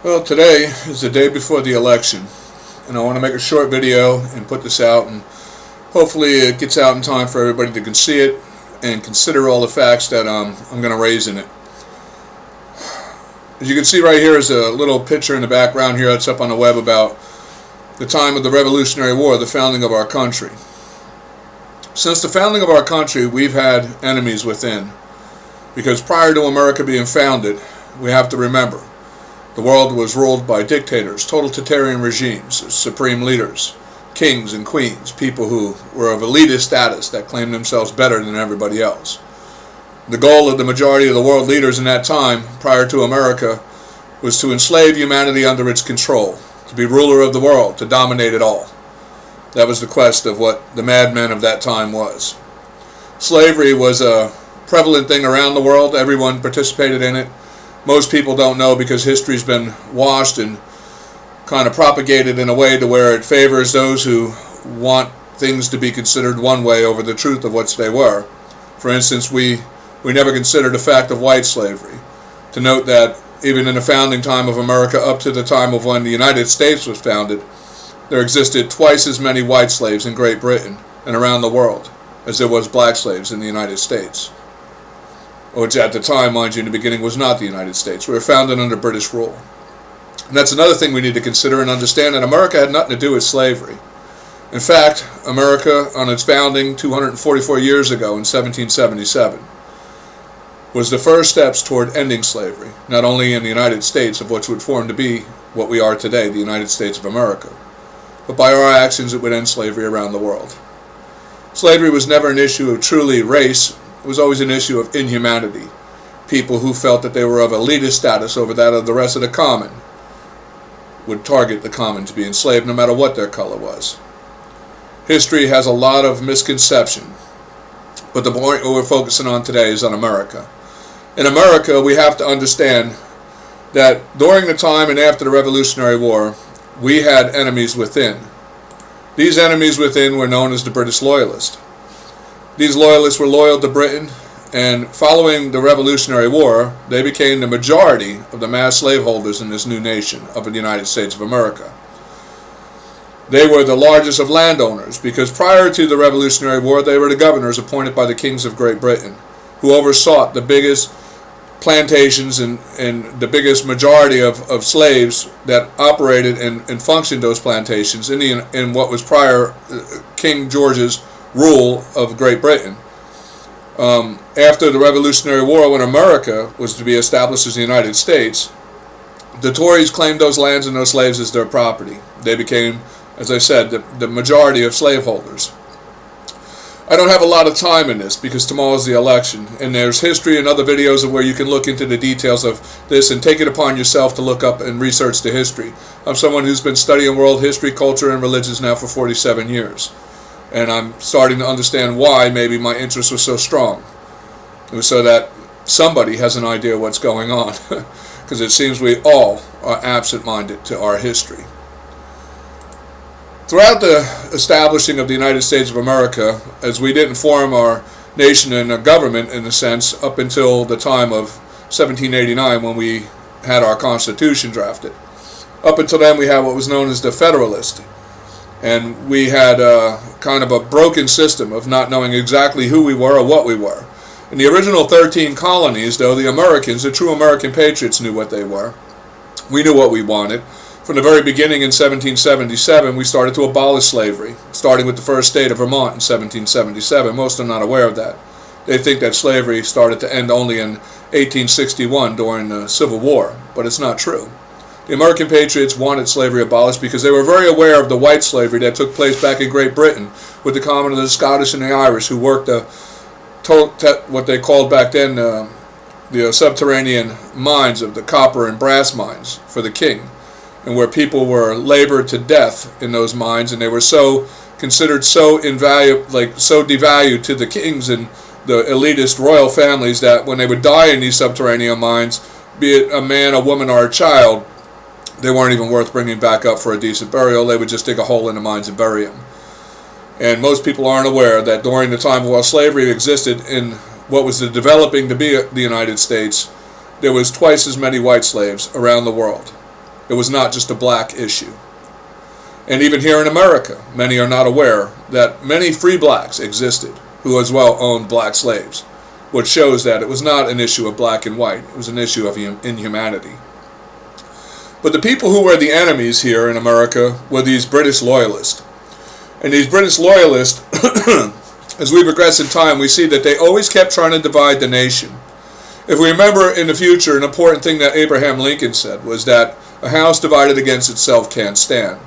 Well, today is the day before the election, and I want to make a short video and put this out, and hopefully it gets out in time for everybody to can see it and consider all the facts that I'm going to raise in it. As you can see right here is a little picture in the background here that's up on the web about the time of the Revolutionary War, the founding of our country. Since the founding of our country, we've had enemies within, because prior to America being founded, we have to remember, the world was ruled by dictators, totalitarian regimes, supreme leaders, kings and queens, people who were of elitist status that claimed themselves better than everybody else. The goal of the majority of the world leaders in that time, prior to America, was to enslave humanity under its control, to be ruler of the world, to dominate it all. That was the quest of what the madmen of that time was. Slavery was a prevalent thing around the world. Everyone participated in it. Most people don't know because history's been washed and kind of propagated in a way to where it favors those who want things to be considered one way over the truth of what they were. For instance, we never considered the fact of white slavery. To note that even in the founding time of America up to the time of when the United States was founded, there existed twice as many white slaves in Great Britain and around the world as there was black slaves in the United States. Which at the time, mind you, in the beginning was not the United States. We were founded under British rule. And that's another thing we need to consider and understand, that America had nothing to do with slavery. In fact, America, on its founding 244 years ago in 1777, was the first steps toward ending slavery, not only in the United States, of which would form to be what we are today, the United States of America, but by our actions it would end slavery around the world. Slavery was never an issue of truly race. It was always an issue of inhumanity. People who felt that they were of elitist status over that of the rest of the common would target the common to be enslaved no matter what their color was. History has a lot of misconception, but the point we're focusing on today is on America. In America, we have to understand that during the time and after the Revolutionary War, we had enemies within. These enemies within were known as the British Loyalists. These loyalists were loyal to Britain, and following the Revolutionary War, they became the majority of the mass slaveholders in this new nation of the United States of America. They were the largest of landowners, because prior to the Revolutionary War, they were the governors appointed by the kings of Great Britain, who oversaw the biggest plantations and the biggest majority of slaves that operated and functioned those plantations in what was prior King George's rule of Great Britain. After the Revolutionary War, when America was to be established as the United States, the Tories claimed those lands and those slaves as their property. They became, as I said, the majority of slaveholders. I don't have a lot of time in this because tomorrow's the election, and there's history and other videos of where you can look into the details of this and take it upon yourself to look up and research the history. I'm someone who's been studying world history, culture, and religions now for 47 years. And I'm starting to understand why maybe my interest was so strong. It was so that somebody has an idea what's going on, because it seems we all are absent-minded to our history. Throughout the establishing of the United States of America, as we didn't form our nation and a government in a sense up until the time of 1789 when we had our Constitution drafted. Up until then we had what was known as the Federalist. And we had kind of a broken system of not knowing exactly who we were or what we were. In the original 13 colonies, though, the Americans, the true American patriots, knew what they were. We knew what we wanted. From the very beginning in 1777, we started to abolish slavery, starting with the first state of Vermont in 1777. Most are not aware of that. They think that slavery started to end only in 1861 during the Civil War, but it's not true. The American patriots wanted slavery abolished because they were very aware of the white slavery that took place back in Great Britain with the common of the Scottish and the Irish, who worked what they called back then the subterranean mines of the copper and brass mines for the king, and where people were labored to death in those mines, and they were considered so devalued to the kings and the elitist royal families that when they would die in these subterranean mines, be it a man, a woman, or a child, they weren't even worth bringing back up for a decent burial. They would just dig a hole in the mines and bury them. And most people aren't aware that during the time while slavery existed in what was developing to be the United States, there was twice as many white slaves around the world. It was not just a black issue. And even here in America, many are not aware that many free blacks existed who as well owned black slaves, which shows that it was not an issue of black and white. It was an issue of inhumanity. But the people who were the enemies here in America were these British loyalists. And these British loyalists, as we progress in time, we see that they always kept trying to divide the nation. If we remember in the future, an important thing that Abraham Lincoln said was that a house divided against itself can't stand.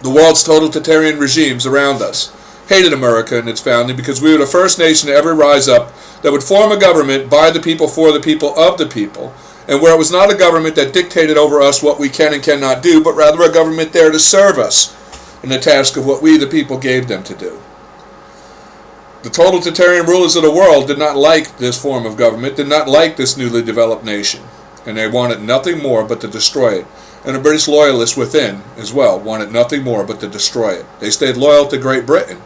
The world's totalitarian regimes around us hated America and its founding because we were the first nation to ever rise up that would form a government by the people, for the people, of the people, and where it was not a government that dictated over us what we can and cannot do, but rather a government there to serve us in the task of what we, the people, gave them to do. The totalitarian rulers of the world did not like this form of government, did not like this newly developed nation, and they wanted nothing more but to destroy it. And the British loyalists within, as well, wanted nothing more but to destroy it. They stayed loyal to Great Britain.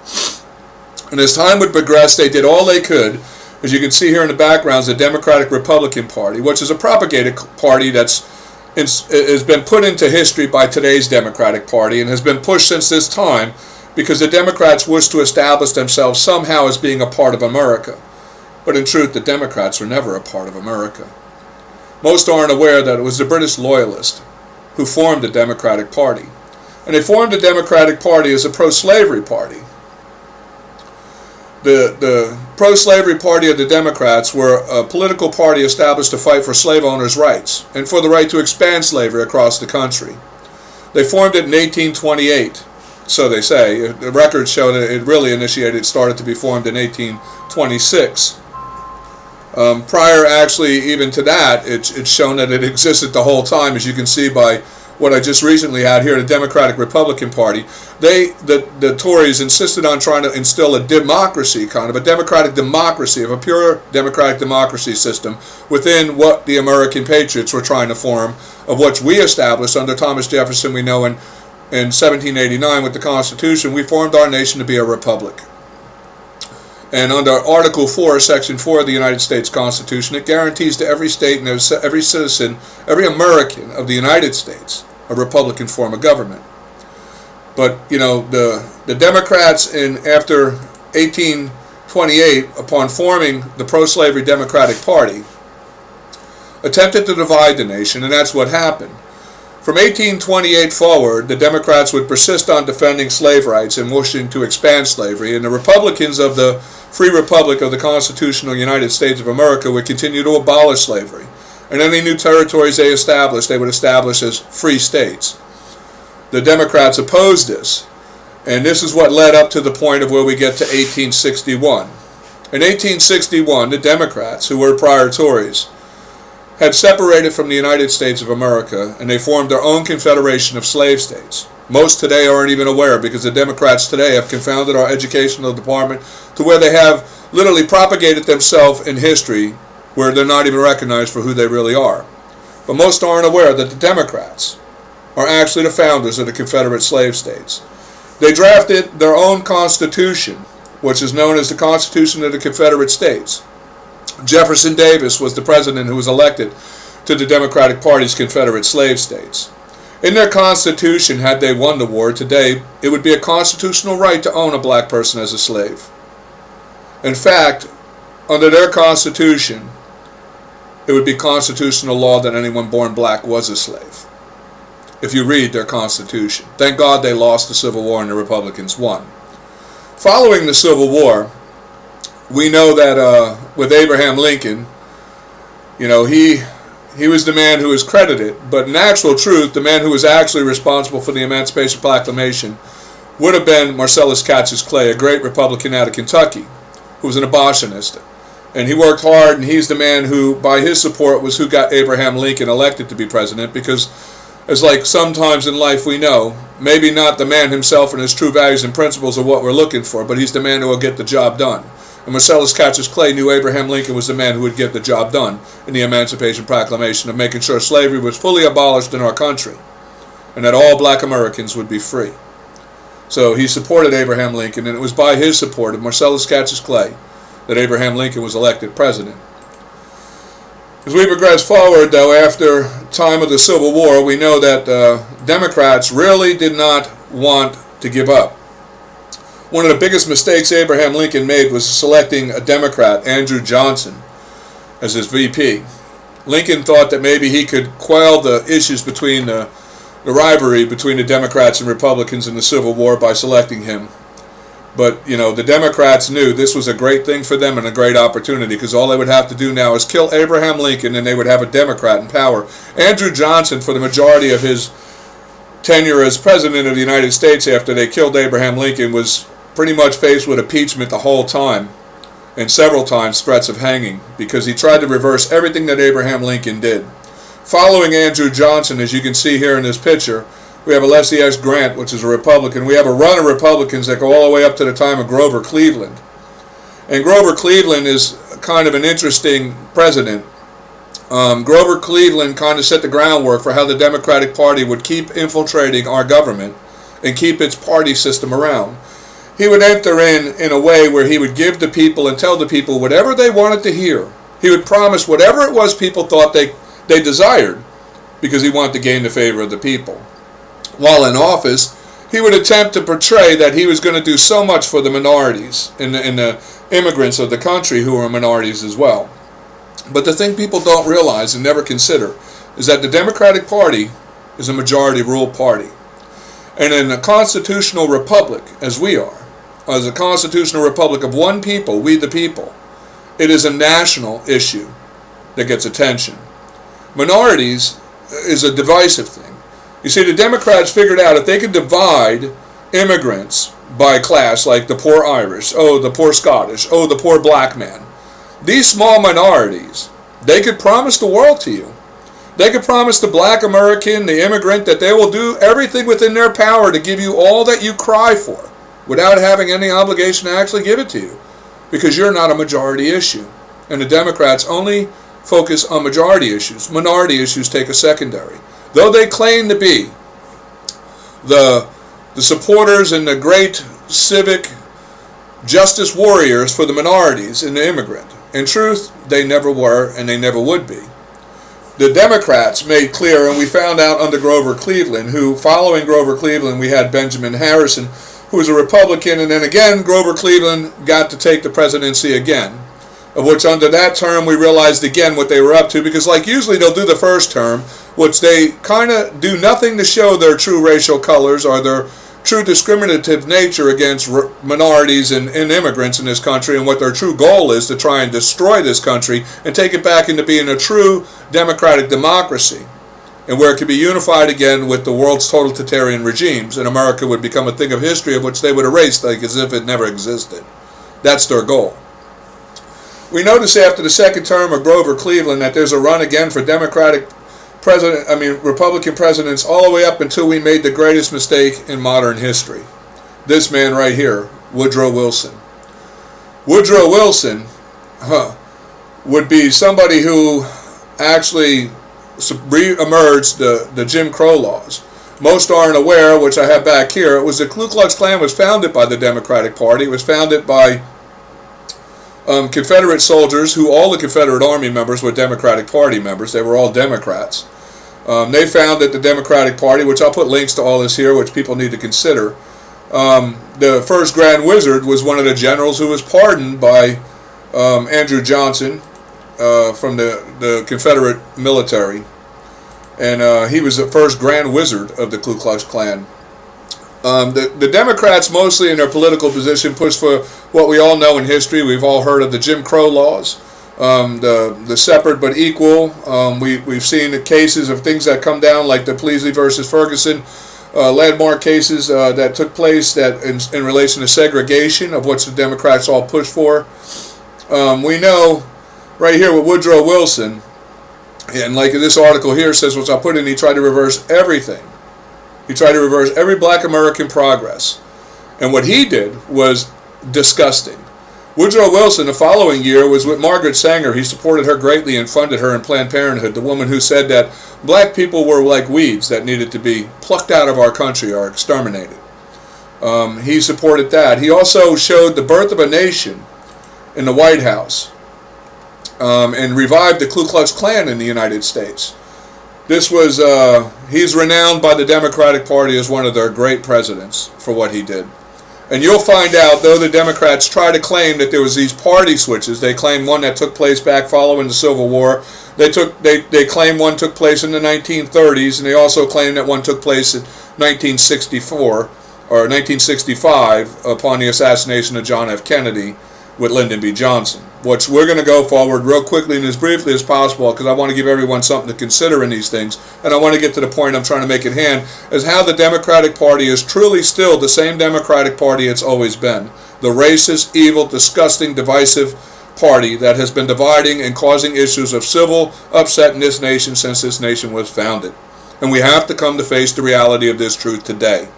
And as time would progress, they did all they could. As you can see here in the background is the Democratic Republican Party, which is a propagated party that's has been put into history by today's Democratic Party and has been pushed since this time because the Democrats wish to establish themselves somehow as being a part of America. But in truth, the Democrats were never a part of America. Most aren't aware that it was the British loyalists who formed the Democratic Party. And they formed the Democratic Party as a pro-slavery party. The pro-slavery party of the Democrats were a political party established to fight for slave owners' rights and for the right to expand slavery across the country. They formed it in 1828, so they say. The records show that it really started to be formed in 1826. Prior, actually, even to that, it's shown that it existed the whole time, as you can see by what I just recently had here, the Democratic Republican Party. The Tories insisted on trying to instill a democracy, kind of a democratic democracy, of a pure democratic democracy system within what the American patriots were trying to form, of which we established under Thomas Jefferson, we know in 1789 with the Constitution. We formed our nation to be a republic. And under Article 4, Section 4 of the United States Constitution, it guarantees to every state and every citizen, every American of the United States, a Republican form of government. But, you know, the Democrats after 1828, upon forming the pro-slavery Democratic Party, attempted to divide the nation, and that's what happened. From 1828 forward, the Democrats would persist on defending slave rights and wishing to expand slavery, and the Republicans of the Free Republic of the Constitutional United States of America would continue to abolish slavery. And any new territories they established, they would establish as free states. The Democrats opposed this, and this is what led up to the point of where we get to 1861. In 1861, the Democrats, who were prior Tories, had separated from the United States of America, and they formed their own confederation of slave states. Most today aren't even aware, because the Democrats today have confounded our educational department to where they have literally propagated themselves in history where they're not even recognized for who they really are. But most aren't aware that the Democrats are actually the founders of the Confederate slave states. They drafted their own constitution, which is known as the Constitution of the Confederate States. Jefferson Davis was the president who was elected to the Democratic Party's Confederate slave states. In their constitution, had they won the war today, it would be a constitutional right to own a black person as a slave. In fact, under their constitution, it would be constitutional law that anyone born black was a slave. If you read their constitution. Thank God they lost the Civil War and the Republicans won. Following the Civil War, we know that with Abraham Lincoln, you know, he was the man who was credited, but in actual truth, the man who was actually responsible for the Emancipation Proclamation would have been Marcellus Cassius Clay, a great Republican out of Kentucky, who was an abolitionist. And he worked hard, and he's the man who, by his support, was who got Abraham Lincoln elected to be president, because as like sometimes in life we know, maybe not the man himself and his true values and principles are what we're looking for, but he's the man who will get the job done. And Marcellus Cassius Clay knew Abraham Lincoln was the man who would get the job done in the Emancipation Proclamation of making sure slavery was fully abolished in our country and that all black Americans would be free. So he supported Abraham Lincoln, and it was by his support of Marcellus Cassius Clay that Abraham Lincoln was elected president. As we progress forward, though, after time of the Civil War, we know that Democrats really did not want to give up. One of the biggest mistakes Abraham Lincoln made was selecting a Democrat, Andrew Johnson, as his VP. Lincoln thought that maybe he could quell the issues between the rivalry between the Democrats and Republicans in the Civil War by selecting him. But, the Democrats knew this was a great thing for them and a great opportunity, because all they would have to do now is kill Abraham Lincoln and they would have a Democrat in power. Andrew Johnson, for the majority of his tenure as President of the United States after they killed Abraham Lincoln, was pretty much faced with impeachment the whole time, and several times threats of hanging, because he tried to reverse everything that Abraham Lincoln did. Following Andrew Johnson, as you can see here in this picture, we have Ulysses S. Grant, which is a Republican. We have a run of Republicans that go all the way up to the time of Grover Cleveland. And Grover Cleveland is kind of an interesting president. Grover Cleveland kind of set the groundwork for how the Democratic Party would keep infiltrating our government and keep its party system around. He would enter in a way where he would give the people and tell the people whatever they wanted to hear. He would promise whatever it was people thought they desired, because he wanted to gain the favor of the people. While in office, he would attempt to portray that he was going to do so much for the minorities and the immigrants of the country who are minorities as well. But the thing people don't realize and never consider is that the Democratic Party is a majority rule party. And in a constitutional republic, as we are, as a constitutional republic of one people, we the people, it is a national issue that gets attention. Minorities is a divisive thing. You see, the Democrats figured out if they could divide immigrants by class, like the poor Irish, the poor Scottish, the poor black man, these small minorities, they could promise the world to you. They could promise the black American, the immigrant, that they will do everything within their power to give you all that you cry for without having any obligation to actually give it to you, because you're not a majority issue. And the Democrats only focus on majority issues. Minority issues take a secondary. Though they claim to be the supporters and the great civic justice warriors for the minorities and the immigrant, in truth, they never were and they never would be. The Democrats made clear, and we found out under Grover Cleveland, who, following Grover Cleveland, we had Benjamin Harrison, who was a Republican, and then again, Grover Cleveland got to take the presidency again, of which under that term we realized again what they were up to, because like usually they'll do the first term, which they kind of do nothing to show their true racial colors or their true discriminative nature against minorities and immigrants in this country, and what their true goal is to try and destroy this country and take it back into being a true democratic democracy, and where it could be unified again with the world's totalitarian regimes, and America would become a thing of history of which they would erase like as if it never existed. That's their goal. We notice after the second term of Grover Cleveland that there's a run again for Republican presidents all the way up until we made the greatest mistake in modern history. This man right here, Woodrow Wilson. Woodrow Wilson would be somebody who actually re-emerged the Jim Crow laws. Most aren't aware, which I have back here, it was the Ku Klux Klan was founded by the Democratic Party. It was founded by Confederate soldiers, who all the Confederate Army members were Democratic Party members. They were all Democrats. They founded the Democratic Party, which I'll put links to all this here, which people need to consider. The first Grand Wizard was one of the generals who was pardoned by Andrew Johnson from the Confederate military. And he was the first Grand Wizard of the Ku Klux Klan. The Democrats, mostly in their political position, push for what we all know in history. We've all heard of the Jim Crow laws, the separate but equal. We've seen the cases of things that come down, like the Pleasley versus Ferguson landmark cases that took place that in relation to segregation, of which the Democrats all push for. We know right here with Woodrow Wilson, and like this article here says, which I'll put in, he tried to reverse everything. He tried to reverse every black American progress. And what he did was disgusting. Woodrow Wilson, the following year, was with Margaret Sanger. He supported her greatly and funded her in Planned Parenthood, the woman who said that black people were like weeds that needed to be plucked out of our country or exterminated. He supported that. He also showed the birth of a nation in the White House. and revived the Ku Klux Klan in the United States. This was, he's renowned by the Democratic Party as one of their great presidents for what he did. And you'll find out, though the Democrats try to claim that there was these party switches, they claim one that took place back following the Civil War. They claim one took place in the 1930s, and they also claim that one took place in 1964 or 1965 upon the assassination of John F. Kennedy with Lyndon B. Johnson, which we're going to go forward real quickly and as briefly as possible because I want to give everyone something to consider in these things, and I want to get to the point I'm trying to make at hand, is how the Democratic Party is truly still the same Democratic Party it's always been. The racist, evil, disgusting, divisive party that has been dividing and causing issues of civil upset in this nation since this nation was founded. And we have to come to face the reality of this truth today,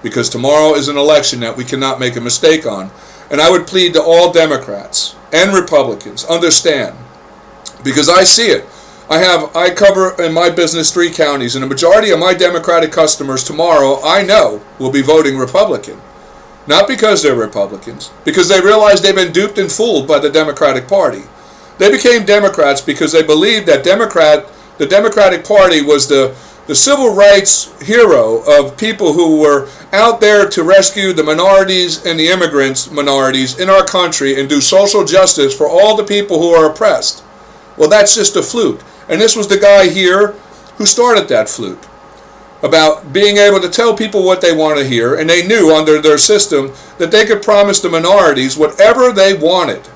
because tomorrow is an election that we cannot make a mistake on. And I would plead to all Democrats and Republicans, understand, because I see it. I cover in my business 3 counties, and the majority of my Democratic customers tomorrow, I know, will be voting Republican. Not because they're Republicans, because they realize they've been duped and fooled by the Democratic Party. They became Democrats because they believed that the Democratic Party was the civil rights hero of people who were out there to rescue the minorities and the immigrants minorities in our country and do social justice for all the people who are oppressed. Well, that's just a fluke. And this was the guy here who started that fluke about being able to tell people what they want to hear, and they knew under their system that they could promise the minorities whatever they wanted.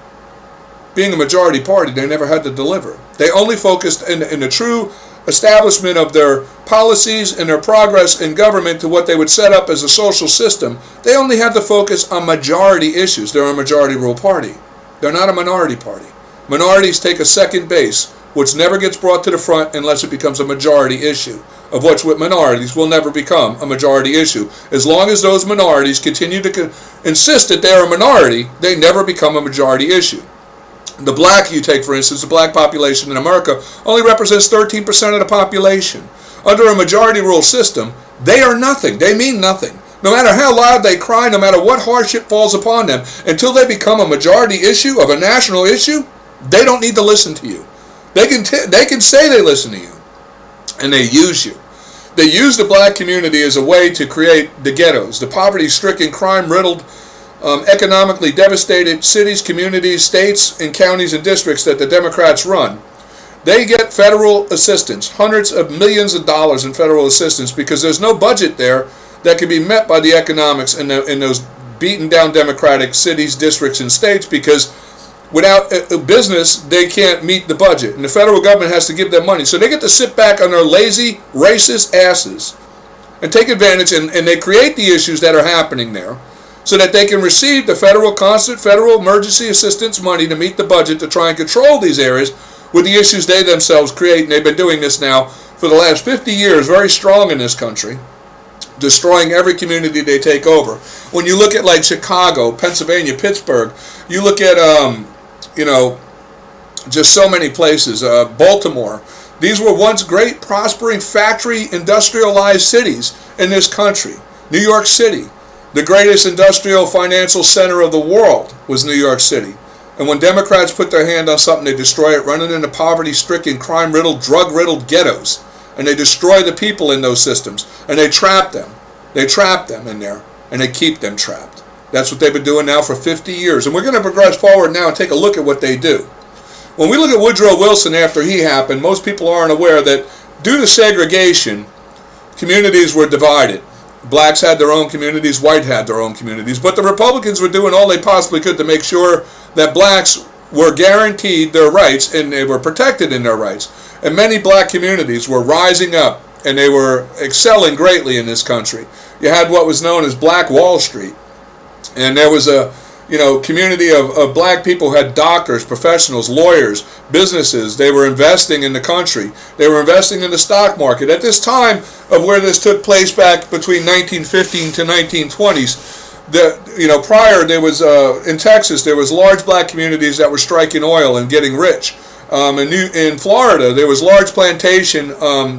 Being a majority party, they never had to deliver. They only focused in the true establishment of their policies and their progress in government to what they would set up as a social system. They only had to focus on majority issues. They're a majority rule party. They're not a minority party. Minorities take a second base, which never gets brought to the front unless it becomes a majority issue, of which with minorities will never become a majority issue. As long as those minorities continue to insist that they're a minority, they never become a majority issue. The black, you take for instance, the black population in America only represents 13% of the population. Under a majority rule system, they are nothing. They mean nothing. No matter how loud they cry, no matter what hardship falls upon them, until they become a majority issue of a national issue, they don't need to listen to you. They can say they listen to you, and they use you. They use the black community as a way to create the ghettos, the poverty-stricken, crime-riddled, economically devastated cities, communities, states, and counties and districts that the Democrats run. They get federal assistance, hundreds of millions of dollars in federal assistance, because there's no budget there that can be met by the economics in those beaten down Democratic cities, districts, and states, because without a business, they can't meet the budget. And the federal government has to give them money. So they get to sit back on their lazy, racist asses and take advantage, and they create the issues that are happening there, so that they can receive the constant federal emergency assistance money to meet the budget to try and control these areas with the issues they themselves create. And they've been doing this now for the last 50 years, very strong in this country, destroying every community they take over. When you look at like Chicago, Pennsylvania, Pittsburgh, you look at, just so many places, Baltimore. These were once great, prospering, factory, industrialized cities in this country. New York City. The greatest industrial financial center of the world was New York City. And when Democrats put their hand on something, they destroy it, running into poverty-stricken, crime-riddled, drug-riddled ghettos. And they destroy the people in those systems. And they trap them. They trap them in there. And they keep them trapped. That's what they've been doing now for 50 years. And we're going to progress forward now and take a look at what they do. When we look at Woodrow Wilson after he happened, most people aren't aware that due to segregation, communities were divided. Blacks had their own communities, white had their own communities, but the Republicans were doing all they possibly could to make sure that blacks were guaranteed their rights and they were protected in their rights. And many black communities were rising up and they were excelling greatly in this country. You had what was known as Black Wall Street, and there was a community of black people who had doctors, professionals, lawyers, businesses. They were investing in the country. They were investing in the stock market. At this time of where this took place back between 1915 to 1920s, prior there was, in Texas, there was large black communities that were striking oil and getting rich. In Florida, there was large plantation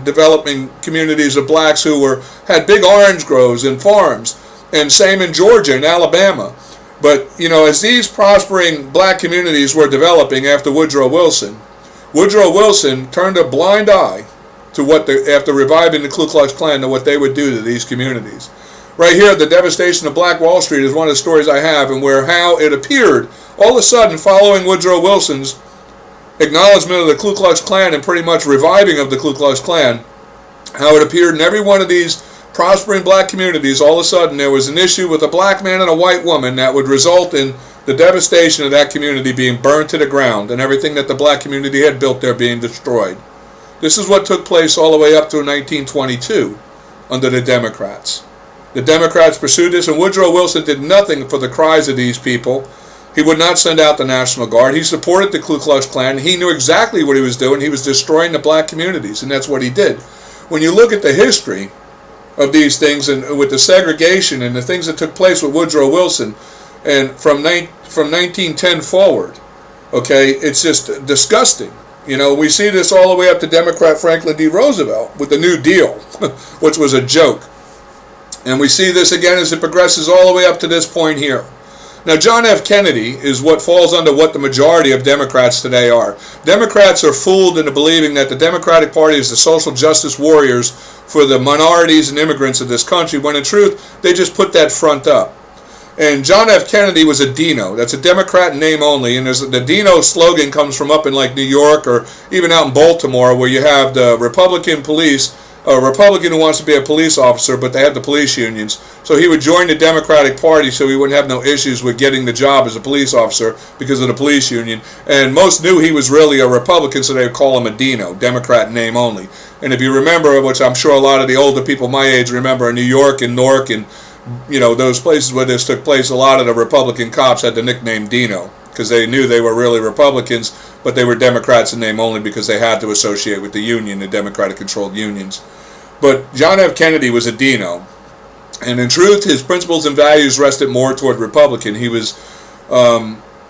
developing communities of blacks who had big orange groves and farms. And same in Georgia and Alabama. But, as these prospering black communities were developing after Woodrow Wilson turned a blind eye to after reviving the Ku Klux Klan, to what they would do to these communities. Right here, the devastation of Black Wall Street is one of the stories I have, and how it appeared all of a sudden following Woodrow Wilson's acknowledgement of the Ku Klux Klan and pretty much reviving of the Ku Klux Klan, how it appeared in every one of these prospering black communities, all of a sudden there was an issue with a black man and a white woman that would result in the devastation of that community being burned to the ground and everything that the black community had built there being destroyed. This is what took place all the way up through 1922 under the Democrats. The Democrats pursued this, and Woodrow Wilson did nothing for the cries of these people. He would not send out the National Guard. He supported the Ku Klux Klan. He knew exactly what he was doing. He was destroying the black communities, and that's what he did. When you look at the history of these things, and with the segregation and the things that took place with Woodrow Wilson, and from 1910 forward, okay, it's just disgusting. We see this all the way up to Democrat Franklin D. Roosevelt with the New Deal, which was a joke. And we see this again as it progresses all the way up to this point here. Now, John F. Kennedy is what falls under what the majority of Democrats today are. Democrats are fooled into believing that the Democratic Party is the social justice warriors for the minorities and immigrants of this country, when in truth, they just put that front up. And John F. Kennedy was a Dino. That's a Democrat name only. And the Dino slogan comes from up in like New York or even out in Baltimore, where you have the Republican police, a Republican who wants to be a police officer, but they have the police unions. So he would join the Democratic Party so he wouldn't have no issues with getting the job as a police officer because of the police union. And most knew he was really a Republican, so they would call him a Dino, Democrat name only. And if you remember, which I'm sure a lot of the older people my age remember, in New York and Newark and those places where this took place, a lot of the Republican cops had the nickname Dino because they knew they were really Republicans, but they were Democrats in name only because they had to associate with the union, the Democratic-controlled unions. But John F. Kennedy was a Dino, and in truth, his principles and values rested more toward Republican. He was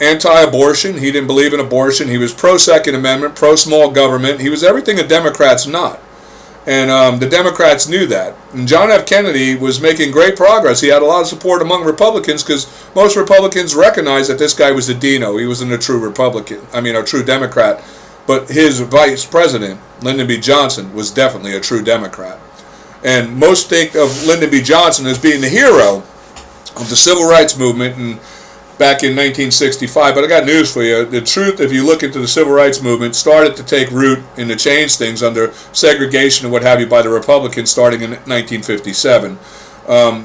anti-abortion. He didn't believe in abortion. He was pro-Second Amendment, pro-small government. He was everything a Democrat's not. And the Democrats knew that. And John F. Kennedy was making great progress. He had a lot of support among Republicans because most Republicans recognized that this guy was a Dino. He wasn't a true a true Democrat. But his vice president, Lyndon B. Johnson, was definitely a true Democrat. And most think of Lyndon B. Johnson as being the hero of the civil rights movement back in 1965. But I got news for you. The truth, if you look into the civil rights movement, started to take root and to change things under segregation and what have you by the Republicans starting in 1957.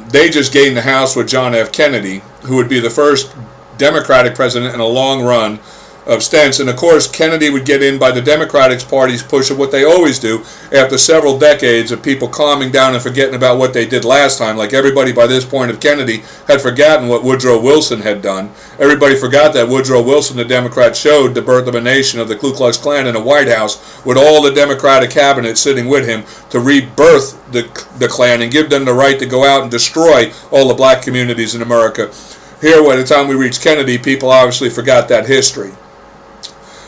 They just gained the House with John F. Kennedy, who would be the first Democratic president in a long run of stints. And of course, Kennedy would get in by the Democratic Party's push of what they always do after several decades of people calming down and forgetting about what they did last time. Like everybody by this point of Kennedy had forgotten what Woodrow Wilson had done. Everybody forgot that Woodrow Wilson, the Democrat, showed the birth of a nation of the Ku Klux Klan in the White House with all the Democratic cabinet sitting with him to rebirth the Klan and give them the right to go out and destroy all the black communities in America. Here, by the time we reached Kennedy, people obviously forgot that history.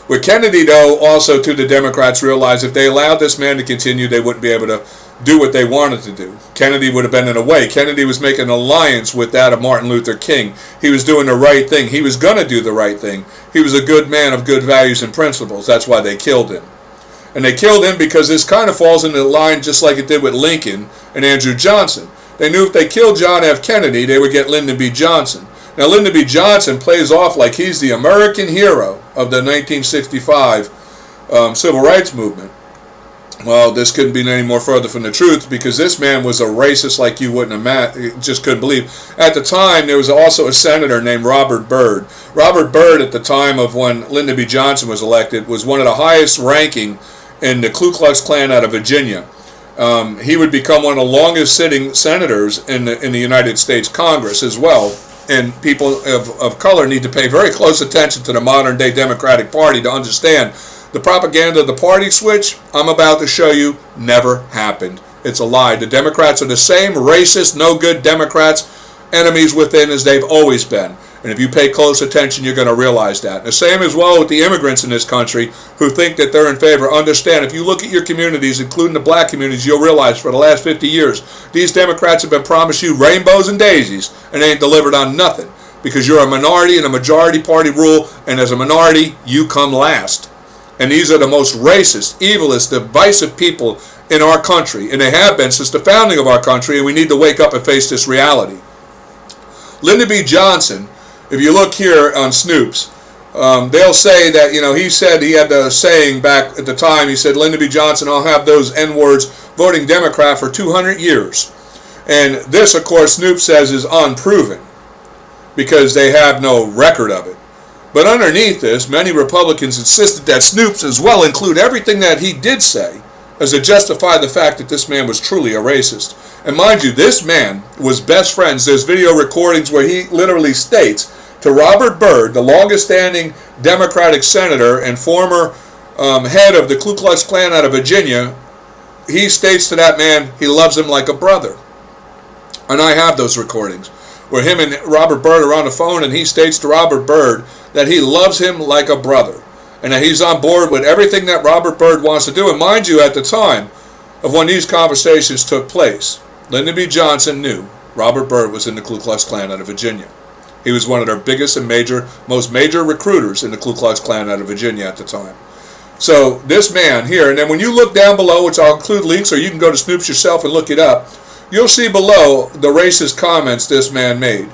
With Kennedy, though, also too, the Democrats realized if they allowed this man to continue, they wouldn't be able to do what they wanted to do. Kennedy would have been in a way. Kennedy was making an alliance with that of Martin Luther King. He was doing the right thing. He was going to do the right thing. He was a good man of good values and principles. That's why they killed him. And they killed him because this kind of falls into the line just like it did with Lincoln and Andrew Johnson. They knew if they killed John F. Kennedy, they would get Lyndon B. Johnson. Now, Lyndon B. Johnson plays off like he's the American hero of the 1965 civil rights movement. Well, this couldn't be any more further from the truth because this man was a racist like you wouldn't just couldn't believe. At the time, there was also a senator named Robert Byrd. Robert Byrd, at the time of when Lyndon B. Johnson was elected, was one of the highest ranking in the Ku Klux Klan out of Virginia. He would become one of the longest sitting senators in the United States Congress as well. And people of color need to pay very close attention to the modern day Democratic Party to understand the propaganda of the party switch I'm about to show you never happened. It's a lie. The Democrats are the same racist, no good Democrats, enemies within as they've always been. And if you pay close attention, you're going to realize that. And the same as well with the immigrants in this country who think that they're in favor. Understand, if you look at your communities, including the black communities, you'll realize for the last 50 years, these Democrats have been promised you rainbows and daisies and they ain't delivered on nothing. because you're a minority and a majority party rule, and as a minority, you come last. And these are the most racist, evilest, divisive people in our country, and they have been since the founding of our country, and we need to wake up and face this reality. Lyndon B. Johnson, if you look here on Snoops, they'll say that, he said, he had the saying back at the time, he said, Lyndon B. Johnson, I'll have those N-words voting Democrat for 200 years. And this, of course, Snoop says is unproven because they have no record of it. But underneath this, many Republicans insisted that Snoops as well include everything that he did say as to justify the fact that this man was truly a racist. And mind you, this man was best friends. There's video recordings where he literally states to Robert Byrd, the longest-standing Democratic senator and former head of the Ku Klux Klan out of Virginia, he states to that man he loves him like a brother. And I have those recordings where him and Robert Byrd are on the phone, and he states to Robert Byrd that he loves him like a brother and that he's on board with everything that Robert Byrd wants to do. And mind you, at the time of when these conversations took place, Lyndon B. Johnson knew Robert Byrd was in the Ku Klux Klan out of Virginia. He was one of their biggest and most major recruiters in the Ku Klux Klan out of Virginia at the time. So this man here, and then when you look down below, which I'll include links, or you can go to Snoops yourself and look it up, you'll see below the racist comments this man made.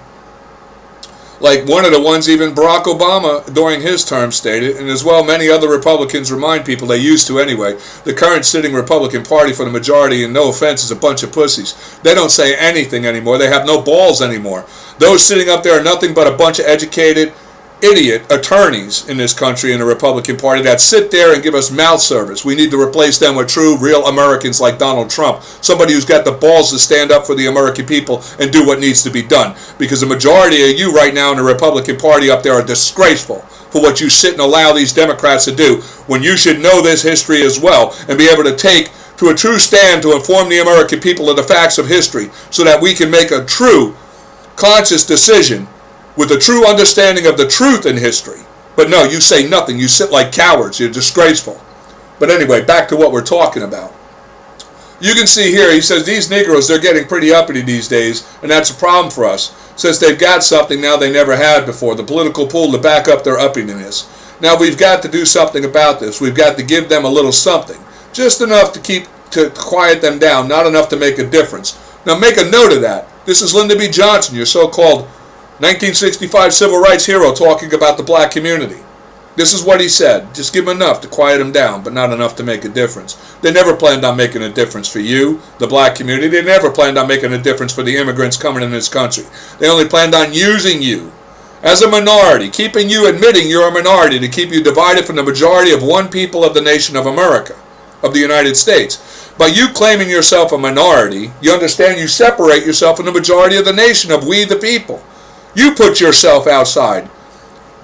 Like one of the ones even Barack Obama during his term stated, and as well many other Republicans remind people they used to anyway. The current sitting Republican Party for the majority, and no offense, is a bunch of pussies. They don't say anything anymore. They have no balls anymore. Those sitting up there are nothing but a bunch of educated idiot attorneys in this country in the Republican Party that sit there and give us mouth service. We need to replace them with true, real Americans like Donald Trump. Somebody who's got the balls to stand up for the American people and do what needs to be done. Because the majority of you right now in the Republican Party up there are disgraceful for what you sit and allow these Democrats to do, when you should know this history as well and be able to take to a true stand to inform the American people of the facts of history so that we can make a true, conscious decision with a true understanding of the truth in history. But no, you say nothing. You sit like cowards. You're disgraceful. But anyway, back to what we're talking about. You can see here, he says, these Negroes, they're getting pretty uppity these days, and that's a problem for us, since they've got something now they never had before, the political pull to back up their uppityness. Now, we've got to do something about this. We've got to give them a little something, just enough to quiet them down, not enough to make a difference. Now, make a note of that. This is Lyndon B. Johnson, your so-called 1965 civil rights hero, talking about the black community. This is what he said. Just give him enough to quiet him down, but not enough to make a difference. They never planned on making a difference for you, the black community. They never planned on making a difference for the immigrants coming in this country. They only planned on using you as a minority, keeping you admitting you're a minority to keep you divided from the majority of one people of the nation of America, of the United States. By you claiming yourself a minority, you understand you separate yourself from the majority of the nation of we the people. You put yourself outside.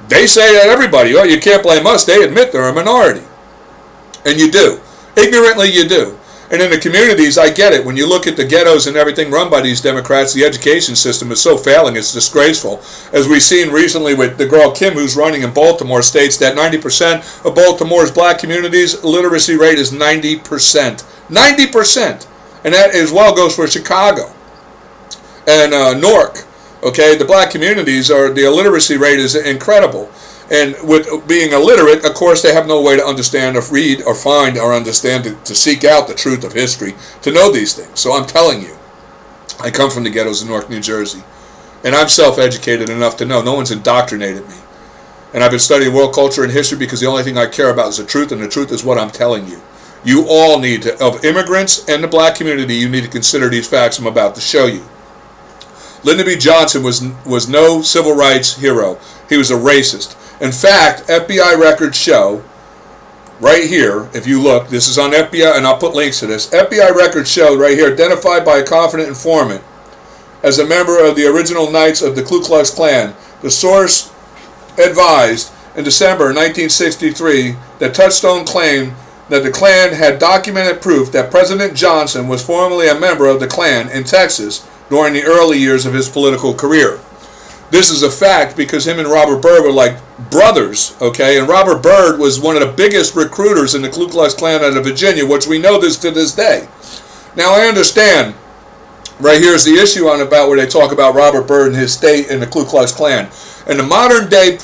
They say that everybody, oh, you can't blame us. They admit they're a minority. And you do. Ignorantly, you do. And in the communities, I get it. When you look at the ghettos and everything run by these Democrats, the education system is so failing, it's disgraceful. As we've seen recently with the girl Kim, who's running in Baltimore, states that 90% of Baltimore's black communities' literacy rate is 90%. 90%. And that as well goes for Chicago and Newark. Okay, the black communities the illiteracy rate is incredible. And with being illiterate, of course, they have no way to understand or read or find or understand to seek out the truth of history, to know these things. So I'm telling you, I come from the ghettos of Newark, New Jersey. And I'm self-educated enough to know no one's indoctrinated me. And I've been studying world culture and history because the only thing I care about is the truth, and the truth is what I'm telling you. You all need to, of immigrants and the black community, you need to consider these facts I'm about to show you. Lyndon B. Johnson was no civil rights hero. He was a racist. In fact, FBI records show, right here, if you look, this is on FBI, and I'll put links to this. FBI records show right here, identified by a confident informant as a member of the original Knights of the Ku Klux Klan. The source advised in December 1963 that Touchstone claimed that the Klan had documented proof that President Johnson was formerly a member of the Klan in Texas during the early years of his political career. This is a fact because him and Robert Byrd were like brothers, okay? And Robert Byrd was one of the biggest recruiters in the Ku Klux Klan out of Virginia, which we know this to this day. Now, I understand Right here is the issue on about where they talk about Robert Byrd and his state and the Ku Klux Klan. And the modern day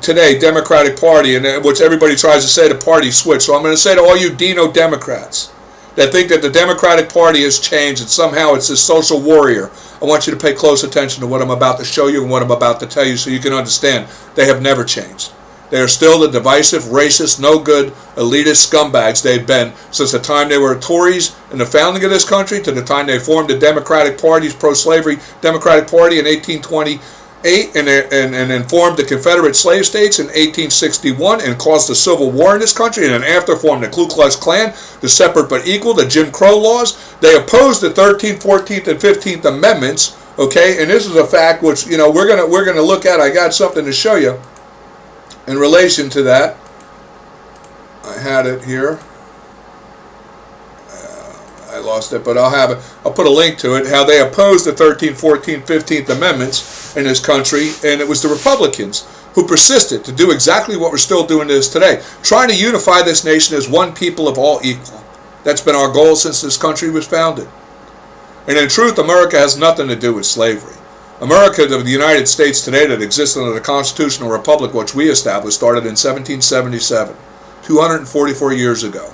today Democratic Party, and which everybody tries to say the party switched. So I'm going to say to all you Dino Democrats that think that the Democratic Party has changed and somehow it's this social warrior, I want you to pay close attention to what I'm about to show you and what I'm about to tell you so you can understand they have never changed. They are still the divisive, racist, no-good, elitist scumbags they've been since the time they were Tories in the founding of this country to the time they formed the Democratic Party's pro-slavery Democratic Party in 1828 and then formed the Confederate slave states in 1861 and caused a civil war in this country, and then after formed the Ku Klux Klan, the separate but equal, the Jim Crow laws. They opposed the 13th, 14th, and 15th Amendments, okay? And this is a fact which, you know, we're gonna look at. I got something to show you in relation to that. I had it here. I lost it, but I'll put a link to it, how they opposed the 13th, 14th, 15th Amendments in this country, and it was the Republicans who persisted to do exactly what we're still doing this today, trying to unify this nation as one people of all equal. That's been our goal since this country was founded. And in truth, America has nothing to do with slavery. America, the United States today that exists under the constitutional republic which we established, started in 1777, 244 years ago.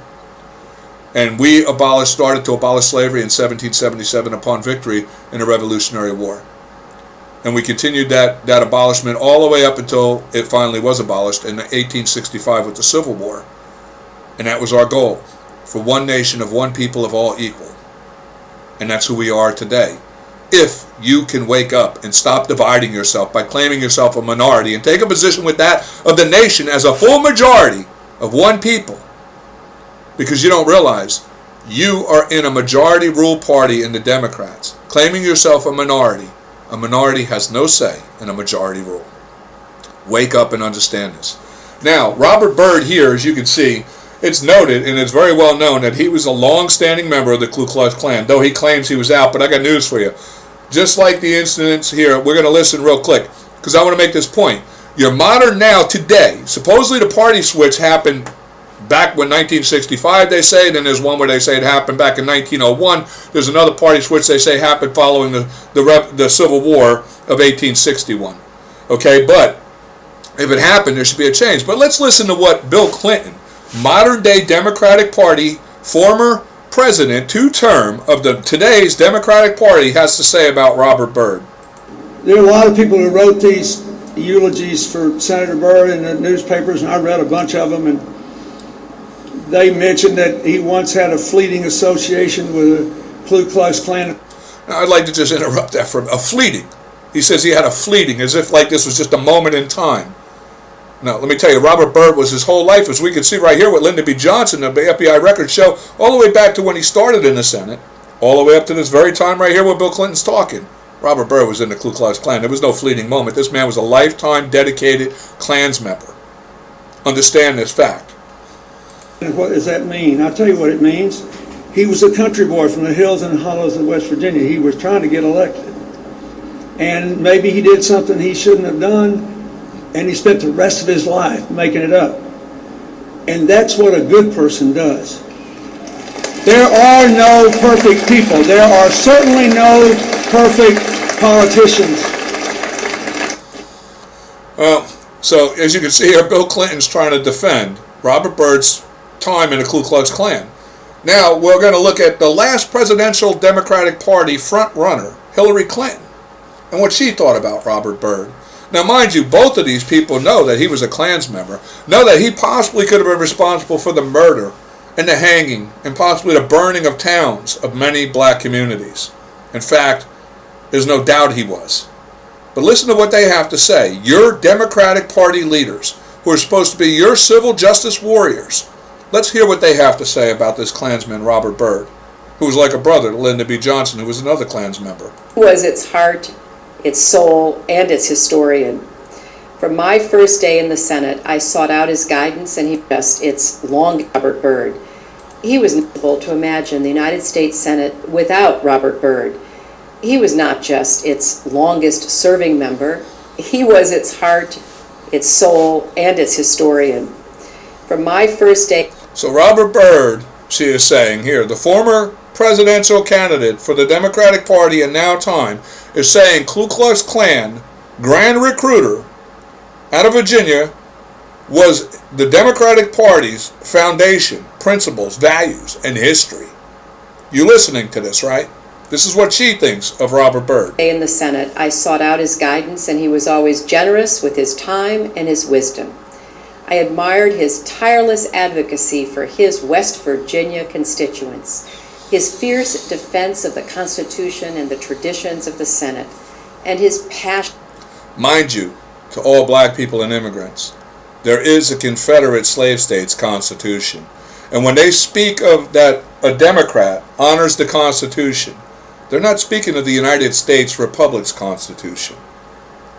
And we started to abolish slavery in 1777 upon victory in the Revolutionary War. And we continued that abolishment all the way up until it finally was abolished in 1865 with the Civil War. And that was our goal, for one nation of one people of all equal. And that's who we are today. If you can wake up and stop dividing yourself by claiming yourself a minority and take a position with that of the nation as a full majority of one people, because you don't realize you are in a majority rule party in the Democrats, claiming yourself a minority. A minority has no say in a majority rule. Wake up and understand this. Now, Robert Byrd here, as you can see, it's noted and it's very well known that he was a long-standing member of the Ku Klux Klan, though he claims he was out. But I got news for you. Just like the incidents here, we're going to listen real quick because I want to make this point. Your modern now, today, supposedly the party switch happened back when 1965, they say. Then there's one where they say it happened back in 1901. There's another party switch they say happened following the Civil War of 1861. Okay, but if it happened, there should be a change. But let's listen to what Bill Clinton, modern-day Democratic Party, former president, two-term of today's Democratic Party, has to say about Robert Byrd. There are a lot of people who wrote these eulogies for Senator Byrd in the newspapers, and I read a bunch of them, and they mentioned that he once had a fleeting association with the Ku Klux Klan. Now, I'd like to just interrupt that for a fleeting. He says he had a fleeting, as if like this was just a moment in time. Now, let me tell you, Robert Byrd was his whole life, as we can see right here with Lyndon B. Johnson, the FBI records show, all the way back to when he started in the Senate, all the way up to this very time right here where Bill Clinton's talking. Robert Byrd was in the Ku Klux Klan. There was no fleeting moment. This man was a lifetime dedicated Klans member. Understand this fact. And what does that mean? I'll tell you what it means. He was a country boy from the hills and hollows of West Virginia. He was trying to get elected. And maybe he did something he shouldn't have done, and he spent the rest of his life making it up. And that's what a good person does. There are no perfect people. There are certainly no perfect politicians. Well, so as you can see here, Bill Clinton's trying to defend Robert Byrd's time in the Ku Klux Klan. Now, we're going to look at the last presidential Democratic Party front runner, Hillary Clinton, and what she thought about Robert Byrd. Now, mind you, both of these people know that he was a Klans member, know that he possibly could have been responsible for the murder and the hanging and possibly the burning of towns of many black communities. In fact, there's no doubt he was. But listen to what they have to say. Your Democratic Party leaders, who are supposed to be your civil justice warriors, let's hear what they have to say about this Klansman, Robert Byrd, who was like a brother to Lyndon B. Johnson, who was another Klans member. He was its heart, its soul, and its historian. From my first day in the Senate, I sought out his guidance, and it's long Robert Byrd. He was impossible to imagine the United States Senate without Robert Byrd. He was not just its longest serving member, he was its heart, its soul, and its historian. From my first day... So Robert Byrd, she is saying here, the former presidential candidate for the Democratic Party and now time is saying Ku Klux Klan grand recruiter out of Virginia was the Democratic Party's foundation, principles, values, and history. You listening to this, right? This is what she thinks of Robert Byrd. In the Senate, I sought out his guidance, and he was always generous with his time and his wisdom. I admired his tireless advocacy for his West Virginia constituents, his fierce defense of the Constitution and the traditions of the Senate, and his passion. Mind you, to all black people and immigrants, there is a Confederate slave states constitution. And when they speak of that a Democrat honors the Constitution, they're not speaking of the United States Republic's Constitution.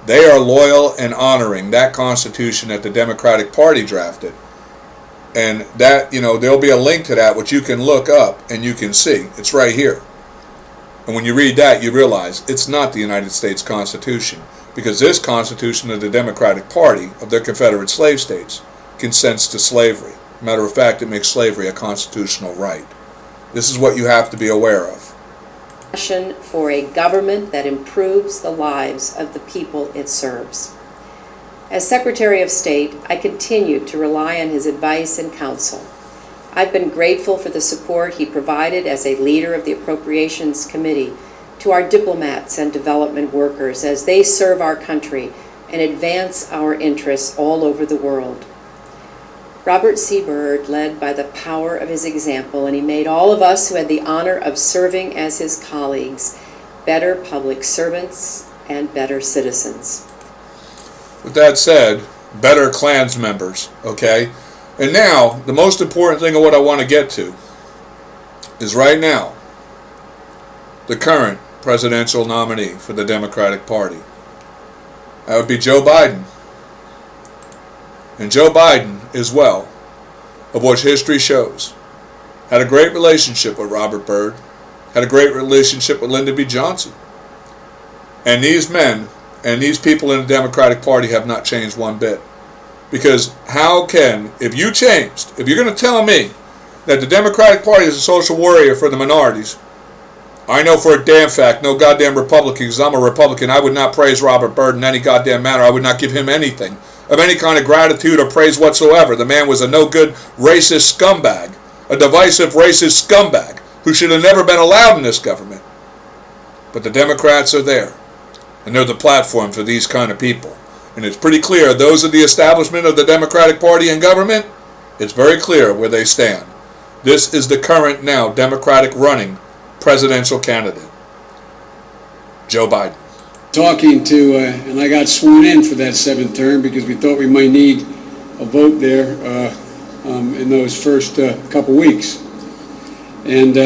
They are loyal and honoring that Constitution that the Democratic Party drafted. And that, there'll be a link to that which you can look up and you can see. It's right here. And when you read that, you realize it's not the United States Constitution. Because this Constitution of the Democratic Party, of the Confederate slave states, consents to slavery. Matter of fact, it makes slavery a constitutional right. This is what you have to be aware of. Passion for a government that improves the lives of the people it serves. As Secretary of State, I continue to rely on his advice and counsel. I've been grateful for the support he provided as a leader of the Appropriations Committee to our diplomats and development workers as they serve our country and advance our interests all over the world. Robert C. Byrd led by the power of his example, and he made all of us who had the honor of serving as his colleagues better public servants and better citizens. With that said, better Klans members, okay? And now, the most important thing of what I want to get to is right now, the current presidential nominee for the Democratic Party. That would be Joe Biden. And Joe Biden, as well, of which history shows, had a great relationship with Robert Byrd, had a great relationship with Lyndon B. Johnson. And these men and these people in the Democratic Party have not changed one bit. Because how can, if you're going to tell me that the Democratic Party is a social warrior for the minorities, I know for a damn fact, no goddamn Republican, because I'm a Republican, I would not praise Robert Byrd in any goddamn manner. I would not give him anything of any kind of gratitude or praise whatsoever. The man was a no-good racist scumbag, a divisive racist scumbag, who should have never been allowed in this government. But the Democrats are there, and they're the platform for these kind of people. And it's pretty clear, those are the establishment of the Democratic Party in government, it's very clear where they stand. This is the current now Democratic running presidential candidate, Joe Biden. Talking to, and I got sworn in for that 7th term because we thought we might need a vote there in those first couple weeks. And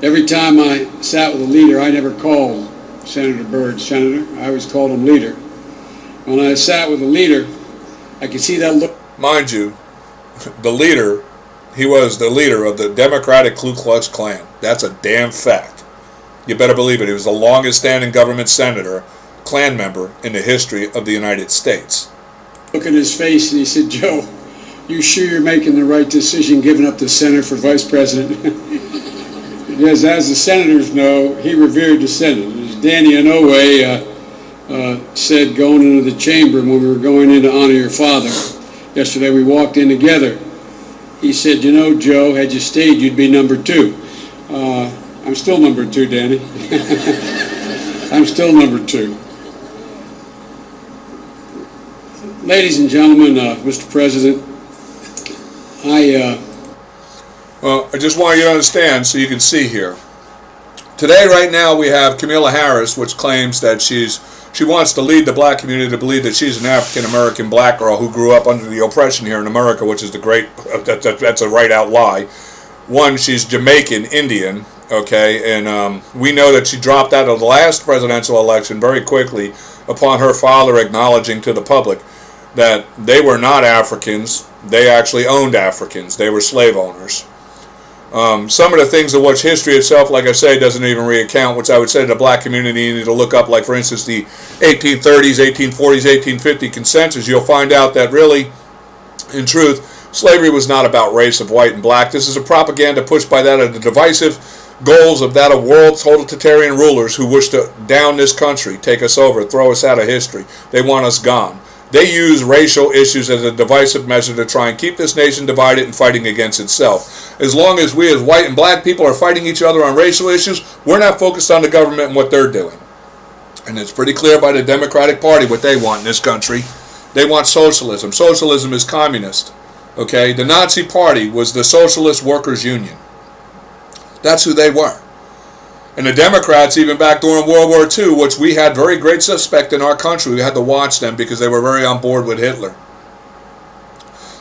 every time I sat with a leader, I never called Senator Byrd Senator. I always called him leader. When I sat with a leader, I could see that look. Mind you, the leader, he was the leader of the Democratic Ku Klux Klan. That's a damn fact. You better believe it. He was the longest standing government senator, Klan member in the history of the United States. Look in his face and he said, "Joe, you sure you're making the right decision giving up the Senate for vice president?" Because as the senators know, he revered the Senate. As Danny Inouye said going into the chamber when we were going in to honor your father, yesterday we walked in together. He said, "You know, Joe, had you stayed, you'd be number 2. I'm still number 2, Danny. I'm still number 2. Ladies and gentlemen, Mr. President, Well, I just want you to understand so you can see here. Today, right now, we have Kamala Harris, which claims that she wants to lead the black community to believe that she's an African-American black girl who grew up under the oppression here in America, which is that's a right-out lie. One, she's Jamaican Indian, okay, and we know that she dropped out of the last presidential election very quickly upon her father acknowledging to the public that they were not Africans, they actually owned Africans, they were slave owners. Some of the things of which history itself, like I say, doesn't even recount, which I would say the black community you need to look up, like for instance the 1830s, 1840s, 1850 consensus. You'll find out that really, in truth, slavery was not about race of white and black. This is a propaganda pushed by that of the divisive goals of that of world totalitarian rulers who wish to down this country, take us over, throw us out of history. They want us gone. They use racial issues as a divisive measure to try and keep this nation divided and fighting against itself. As long as we as white and black people are fighting each other on racial issues, we're not focused on the government and what they're doing. And it's pretty clear by the Democratic Party what they want in this country. They want socialism. Socialism is communist. Okay? The Nazi Party was the Socialist Workers' Union. That's who they were. And the Democrats, even back during World War II, which we had very great suspect in our country, we had to watch them because they were very on board with Hitler.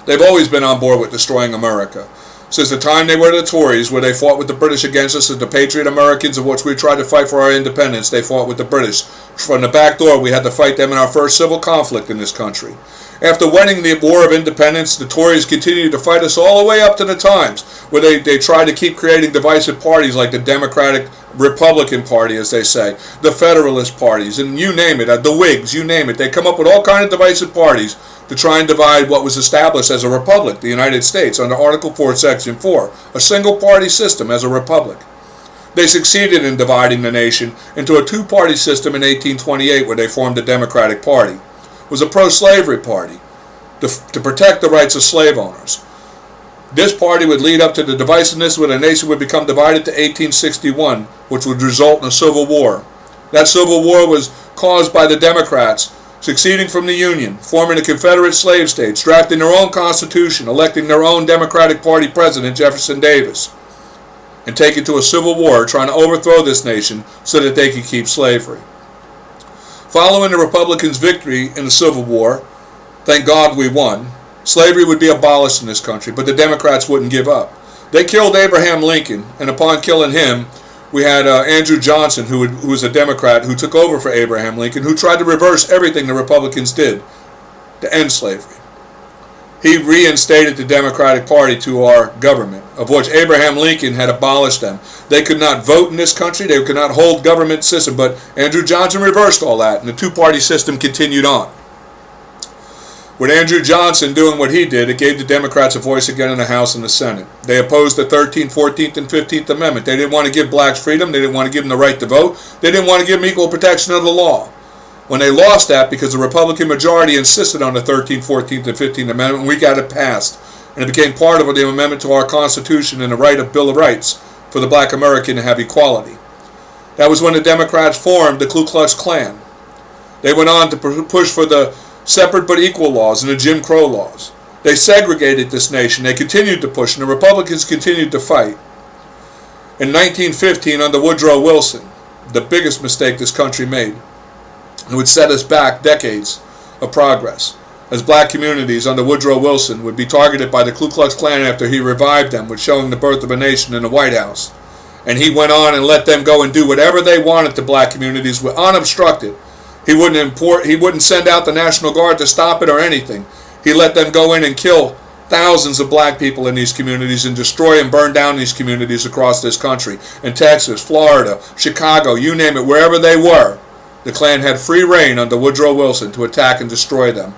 They've always been on board with destroying America. Since the time they were the Tories, where they fought with the British against us, as the Patriot Americans of which we tried to fight for our independence, they fought with the British. From the back door, we had to fight them in our first civil conflict in this country. After winning the War of Independence, the Tories continued to fight us all the way up to the times where they tried to keep creating divisive parties like the Democratic Republican Party, as they say, the Federalist parties, and you name it, the Whigs, you name it. They come up with all kinds of divisive parties to try and divide what was established as a republic, the United States, under Article 4, Section 4, a single-party system as a republic. They succeeded in dividing the nation into a two-party system in 1828 where they formed the Democratic Party. It was a pro-slavery party to protect the rights of slave owners. This party would lead up to the divisiveness where the nation would become divided to 1861, which would result in a civil war. That civil war was caused by the Democrats succeeding from the Union, forming the Confederate slave states, drafting their own constitution, electing their own Democratic Party president, Jefferson Davis, and taking to a civil war trying to overthrow this nation so that they could keep slavery. Following the Republicans' victory in the Civil War, thank God we won, slavery would be abolished in this country, but the Democrats wouldn't give up. They killed Abraham Lincoln, and upon killing him, we had Andrew Johnson, who was a Democrat, who took over for Abraham Lincoln, who tried to reverse everything the Republicans did to end slavery. He reinstated the Democratic Party to our government, of which Abraham Lincoln had abolished them. They could not vote in this country, they could not hold government system, but Andrew Johnson reversed all that, and the two-party system continued on. With Andrew Johnson doing what he did, it gave the Democrats a voice again in the House and the Senate. They opposed the 13th, 14th, and 15th Amendment. They didn't want to give blacks freedom. They didn't want to give them the right to vote. They didn't want to give them equal protection of the law. When they lost that, because the Republican majority insisted on the 13th, 14th, and 15th Amendment, we got it passed. And it became part of the amendment to our Constitution and the right of Bill of Rights for the black American to have equality. That was when the Democrats formed the Ku Klux Klan. They went on to push for the separate but equal laws and the Jim Crow laws. They segregated this nation. They continued to push, and the Republicans continued to fight. In 1915, under Woodrow Wilson, the biggest mistake this country made, it would set us back decades of progress, as black communities under Woodrow Wilson would be targeted by the Ku Klux Klan after he revived them with showing the birth of a nation in the White House. And he went on and let them go and do whatever they wanted to black communities unobstructed. He wouldn't send out the National Guard to stop it or anything. He let them go in and kill thousands of black people in these communities and destroy and burn down these communities across this country. In Texas, Florida, Chicago, you name it, wherever they were, the Klan had free reign under Woodrow Wilson to attack and destroy them.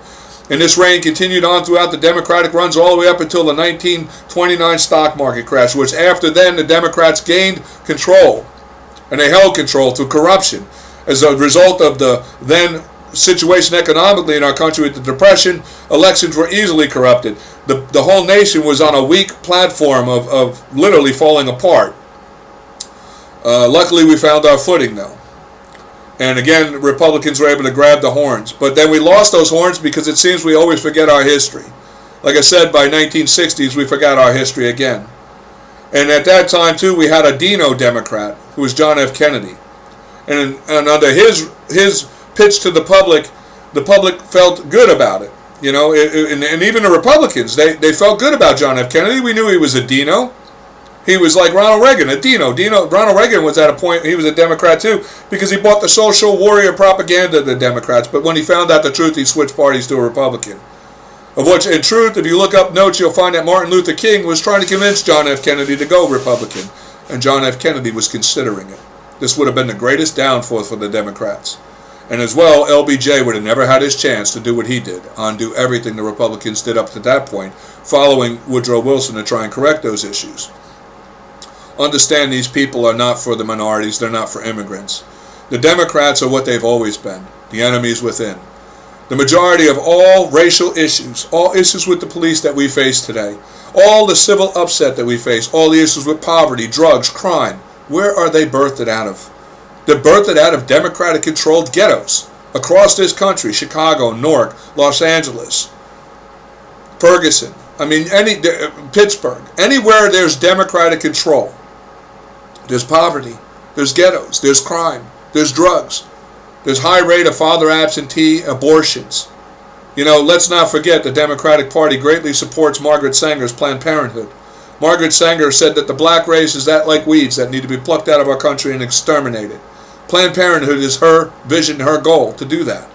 And this reign continued on throughout the Democratic runs all the way up until the 1929 stock market crash, which after then the Democrats gained control. And they held control through corruption. As a result of the then situation economically in our country with the Depression, elections were easily corrupted. The whole nation was on a weak platform of literally falling apart. Luckily, we found our footing, though. And again, Republicans were able to grab the horns. But then we lost those horns because it seems we always forget our history. Like I said, by 1960s, we forgot our history again. And at that time, too, we had a Dino Democrat, who was John F. Kennedy. And under his pitch to the public felt good about it. You know, and even the Republicans, they felt good about John F. Kennedy. We knew he was a Dino. He was like Ronald Reagan, a Dino. Ronald Reagan was at a point, he was a Democrat too, because he bought the social warrior propaganda of the Democrats. But when he found out the truth, he switched parties to a Republican. Of which, in truth, if you look up notes, you'll find that Martin Luther King was trying to convince John F. Kennedy to go Republican. And John F. Kennedy was considering it. This would have been the greatest downfall for the Democrats. And as well, LBJ would have never had his chance to do what he did, undo everything the Republicans did up to that point, following Woodrow Wilson to try and correct those issues. understand these people are not for the minorities, they're not for immigrants. The Democrats are what they've always been, the enemies within. The majority of all racial issues, all issues with the police that we face today, all the civil upset that we face, all the issues with poverty, drugs, crime, where are they birthed out of? They're birthed out of Democratic-controlled ghettos across this country, Chicago, Newark, Los Angeles, Ferguson, Pittsburgh. Anywhere there's Democratic control, there's poverty, there's ghettos, there's crime, there's drugs, there's high rate of father absentee abortions. Let's not forget the Democratic Party greatly supports Margaret Sanger's Planned Parenthood. Margaret Sanger said that the black race is that like weeds that need to be plucked out of our country and exterminated. Planned Parenthood is her vision, her goal to do that.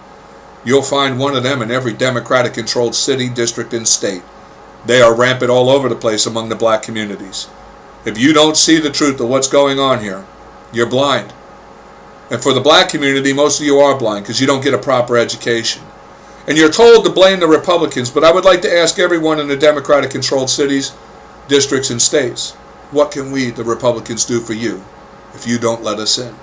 You'll find one of them in every Democratic-controlled city, district, and state. They are rampant all over the place among the black communities. If you don't see the truth of what's going on here, you're blind. And for the black community, most of you are blind because you don't get a proper education. And you're told to blame the Republicans, but I would like to ask everyone in the Democratic-controlled cities, districts, and states, what can we, the Republicans, do for you if you don't let us in?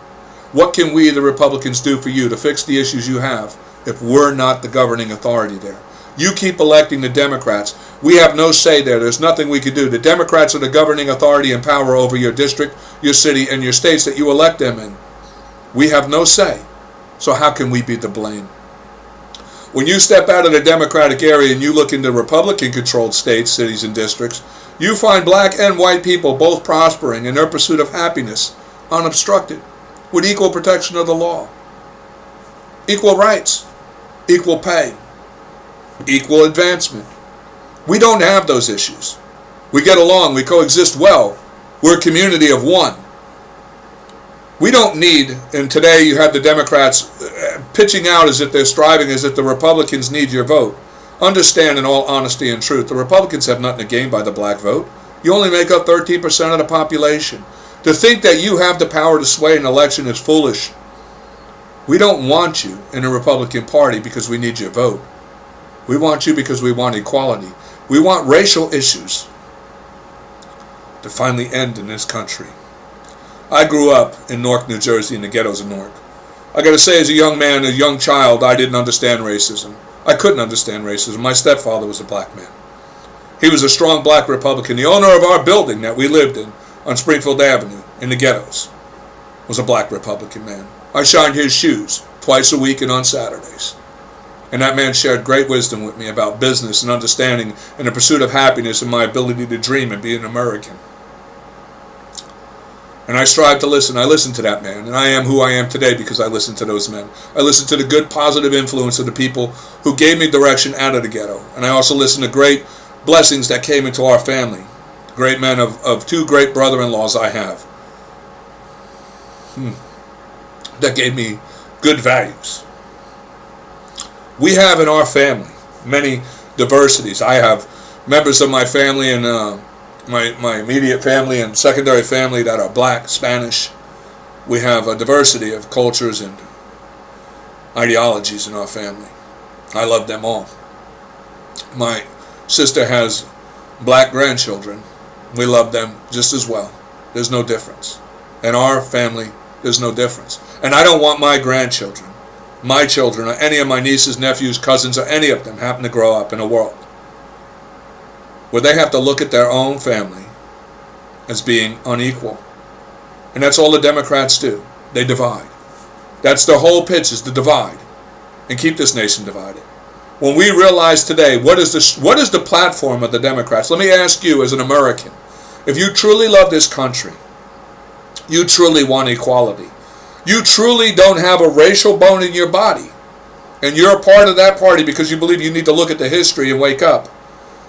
What can we, the Republicans, do for you to fix the issues you have if we're not the governing authority there? You keep electing the Democrats. We have no say there. There's nothing we can do. The Democrats are the governing authority and power over your district, your city, and your states that you elect them in. We have no say. So how can we be to blame? When you step out of the Democratic area and you look into Republican-controlled states, cities, and districts, you find black and white people both prospering in their pursuit of happiness, unobstructed, with equal protection of the law, equal rights, equal pay, equal advancement. We don't have those issues. We get along, we coexist well. We're a community of one. We don't need, and today you have the Democrats pitching out as if they're striving as if the Republicans need your vote. Understand, in all honesty and truth, the Republicans have nothing to gain by the black vote. You only make up 13% of the population. To think that you have the power to sway an election is foolish. We don't want you in the Republican Party because we need your vote. We want you because we want equality. We want racial issues to finally end in this country. I grew up in Newark, New Jersey, in the ghettos of Newark. I got to say, as a young man, a young child, I didn't understand racism. I couldn't understand racism. My stepfather was a black man. He was a strong black Republican. The owner of our building that we lived in on Springfield Avenue in the ghettos was a black Republican man. I shined his shoes twice a week and on Saturdays. And that man shared great wisdom with me about business and understanding and the pursuit of happiness and my ability to dream and be an American. And I strive to listen. I listened to that man. And I am who I am today because I listened to those men. I listened to the good, positive influence of the people who gave me direction out of the ghetto. And I also listened to great blessings that came into our family. Great men of two great brother-in-laws I have. That gave me good values. We have in our family many diversities. I have members of my family and my immediate family and secondary family that are black, Spanish. We have a diversity of cultures and ideologies in our family. I love them all. My sister has black grandchildren. We love them just as well. There's no difference. In our family, there's no difference. And I don't want my grandchildren, my children, or any of my nieces, nephews, cousins, or any of them happen to grow up in a world where they have to look at their own family as being unequal. And that's all the Democrats do. They divide. That's their whole pitch, is to divide and keep this nation divided. When we realize today, what is the platform of the Democrats? Let me ask you as an American, if you truly love this country, you truly want equality, you truly don't have a racial bone in your body, and you're a part of that party because you believe you need to look at the history and wake up,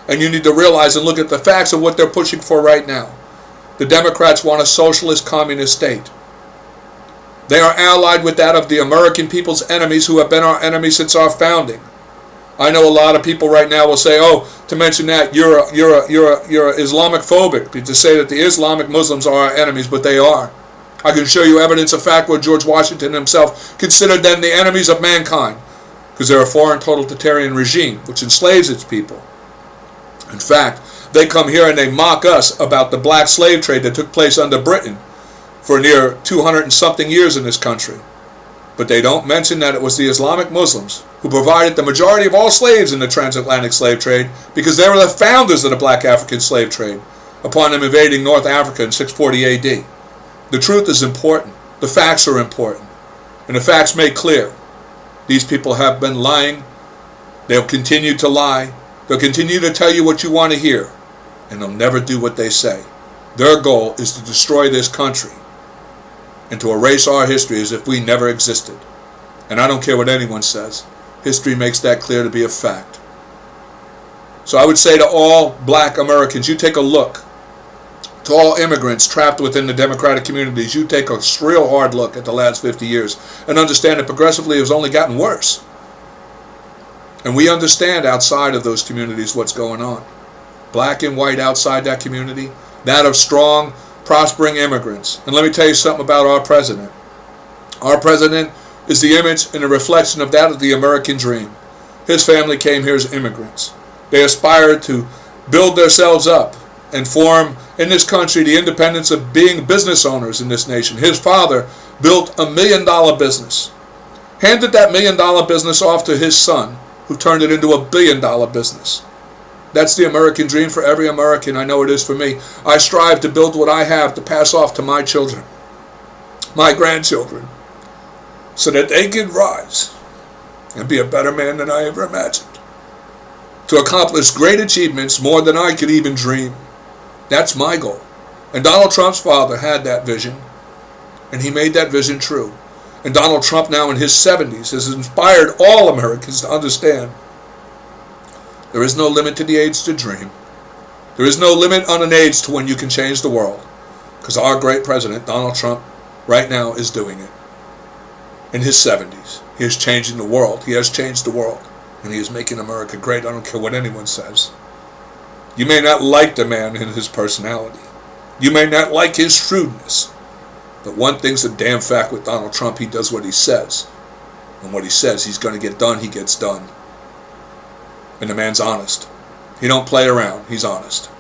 and you need to realize and look at the facts of what they're pushing for right now. The Democrats want a socialist communist state. They are allied with that of the American people's enemies who have been our enemies since our founding. I know a lot of people right now will say, oh, to mention that you're Islamic phobic, to say that the Islamic Muslims are our enemies, but they are. I can show you evidence of fact where George Washington himself considered them the enemies of mankind because they're a foreign totalitarian regime which enslaves its people. In fact, They come here and they mock us about the black slave trade that took place under Britain for near 200 and something years in this country. But they don't mention that it was the Islamic Muslims who provided the majority of all slaves in the transatlantic slave trade, because they were the founders of the black African slave trade upon them invading North Africa in 640 AD. The truth is important. The facts are important. And the facts make clear. These people have been lying. They'll continue to lie. They'll continue to tell you what you want to hear. And they'll never do what they say. Their goal is to destroy this country and to erase our history as if we never existed. And I don't care what anyone says. History makes that clear to be a fact. So I would say to all black Americans, you take a look. To all immigrants trapped within the democratic communities, you take a real hard look at the last 50 years and understand that progressively it has only gotten worse. And we understand outside of those communities what's going on. Black and white outside that community, that of strong, prospering immigrants. And let me tell you something about our president. Our president is the image and a reflection of that of the American dream. His family came here as immigrants. They aspired to build themselves up and form in this country the independence of being business owners in this nation. His father built $1 million business, handed that $1 million business off to his son, who turned it into $1 billion business. That's the American dream for every American. I know it is for me. I strive to build what I have to pass off to my children, my grandchildren, so that they can rise and be a better man than I ever imagined, to accomplish great achievements more than I could even dream. That's my goal. And Donald Trump's father had that vision, and he made that vision true. And Donald Trump, now in his 70s, has inspired all Americans to understand there is no limit to the age to dream. There is no limit on an age to when you can change the world, because our great president, Donald Trump, right now is doing it. In his 70s, he is changing the world. He has changed the world, and he is making America great. I don't care what anyone says. You may not like the man and his personality. You may not like his shrewdness. But one thing's a damn fact with Donald Trump: he does what he says. And what he says he's going to get done, he gets done. And the man's honest. He don't play around. He's honest.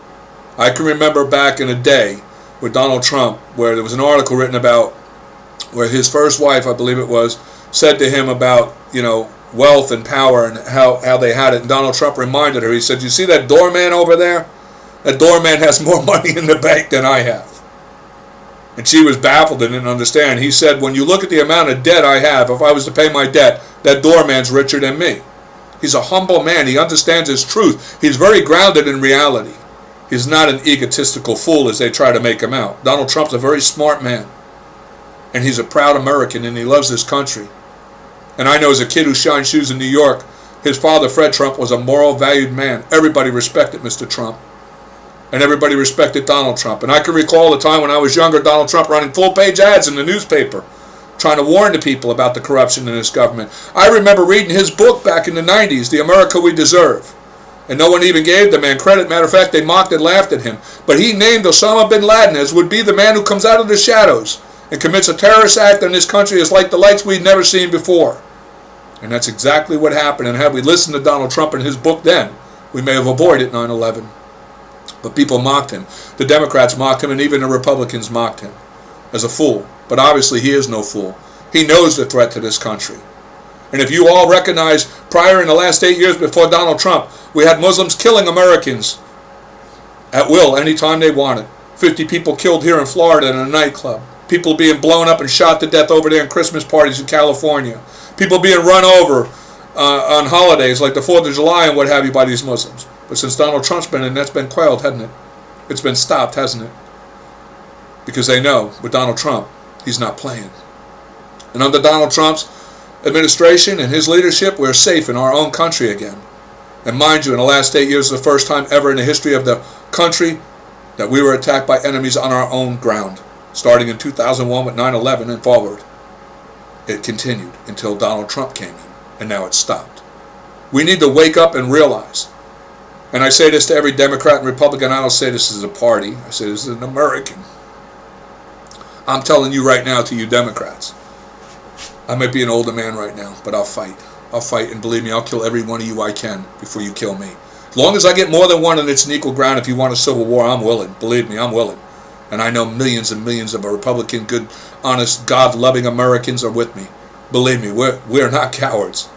I can remember back in the day with Donald Trump, where there was an article written about where his first wife, I believe it was, said to him about, wealth and power and how they had it. And Donald Trump reminded her, he said, "You see that doorman over there? That doorman has more money in the bank than I have." And she was baffled and didn't understand. He said, "When you look at the amount of debt I have, if I was to pay my debt, that doorman's richer than me." He's a humble man. He understands his truth. He's very grounded in reality. He's not an egotistical fool as they try to make him out. Donald Trump's a very smart man. And he's a proud American, and he loves this country. And I know as a kid who shined shoes in New York, his father, Fred Trump, was a moral, valued man. Everybody respected Mr. Trump. And everybody respected Donald Trump. And I can recall the time when I was younger, Donald Trump running full-page ads in the newspaper, trying to warn the people about the corruption in this government. I remember reading his book back in the 90s, The America We Deserve. And no one even gave the man credit. Matter of fact, they mocked and laughed at him. But he named Osama bin Laden as would be the man who comes out of the shadows and commits a terrorist act in this country as like the lights we'd never seen before. And that's exactly what happened. And had we listened to Donald Trump and his book then, we may have avoided 9/11. But people mocked him. The Democrats mocked him, and even the Republicans mocked him as a fool. But obviously he is no fool. He knows the threat to this country. And if you all recognize, prior in the last 8 years before Donald Trump, we had Muslims killing Americans at will anytime they wanted. 50 people killed here in Florida in a nightclub. People being blown up and shot to death over there in Christmas parties in California. People being run over on holidays like the 4th of July and what have you by these Muslims. But since Donald Trump's been in, that's been quelled, hasn't it? It's been stopped, hasn't it? Because they know with Donald Trump, he's not playing. And under Donald Trump's administration and his leadership, we're safe in our own country again. And mind you, in the last 8 years, is the first time ever in the history of the country that we were attacked by enemies on our own ground. Starting in 2001 with 9/11 and forward. It continued until Donald Trump came in, and now it's stopped. We need to wake up and realize, and I say this to every Democrat and Republican, I don't say this as a party, I say this as an American. I'm telling you right now to you Democrats, I might be an older man right now, but I'll fight. I'll fight, and believe me, I'll kill every one of you I can before you kill me. As long as I get more than one and it's an equal ground, if you want a civil war, I'm willing. Believe me, I'm willing. And I know millions and millions of Republican, good, honest, God-loving Americans are with me. Believe me, we're not cowards.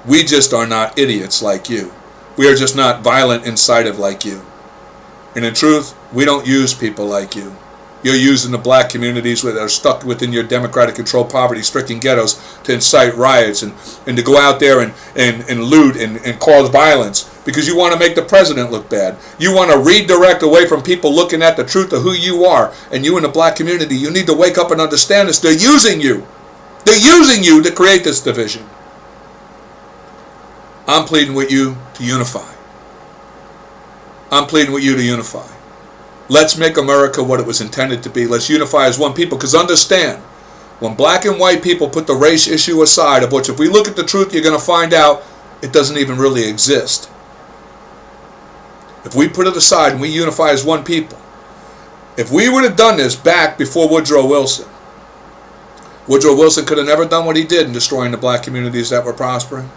We just are not idiots like you. We are just not violent and incitive like you. And in truth, we don't use people like you. You're using the black communities that are stuck within your Democratic-controlled, poverty-stricken ghettos to incite riots and to go out there and loot and cause violence because you want to make the president look bad. You want to redirect away from people looking at the truth of who you are. And you in the black community, you need to wake up and understand this. They're using you. They're using you to create this division. I'm pleading with you to unify. I'm pleading with you to unify. Let's make America what it was intended to be. Let's unify as one people. Because understand, when black and white people put the race issue aside, of which if we look at the truth, you're going to find out it doesn't even really exist. If we put it aside and we unify as one people, if we would have done this back before Woodrow Wilson could have never done what he did in destroying the black communities that were prospering,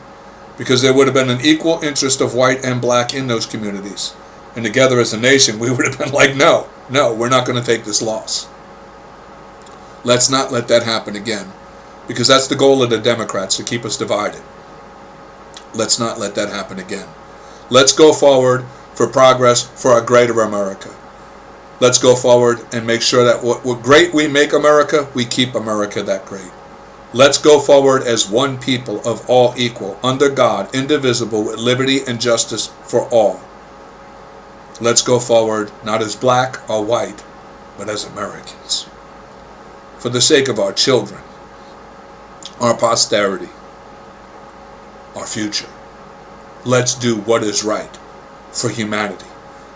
because there would have been an equal interest of white and black in those communities. And together as a nation, we would have been like, no, we're not going to take this loss. Let's not let that happen again, because that's the goal of the Democrats, to keep us divided. Let's not let that happen again. Let's go forward for progress for a greater America. Let's go forward and make sure that what great we make America, we keep America that great. Let's go forward as one people of all equal, under God, indivisible, with liberty and justice for all. Let's go forward not as black or white, but as Americans. For the sake of our children, our posterity, our future, let's do what is right for humanity.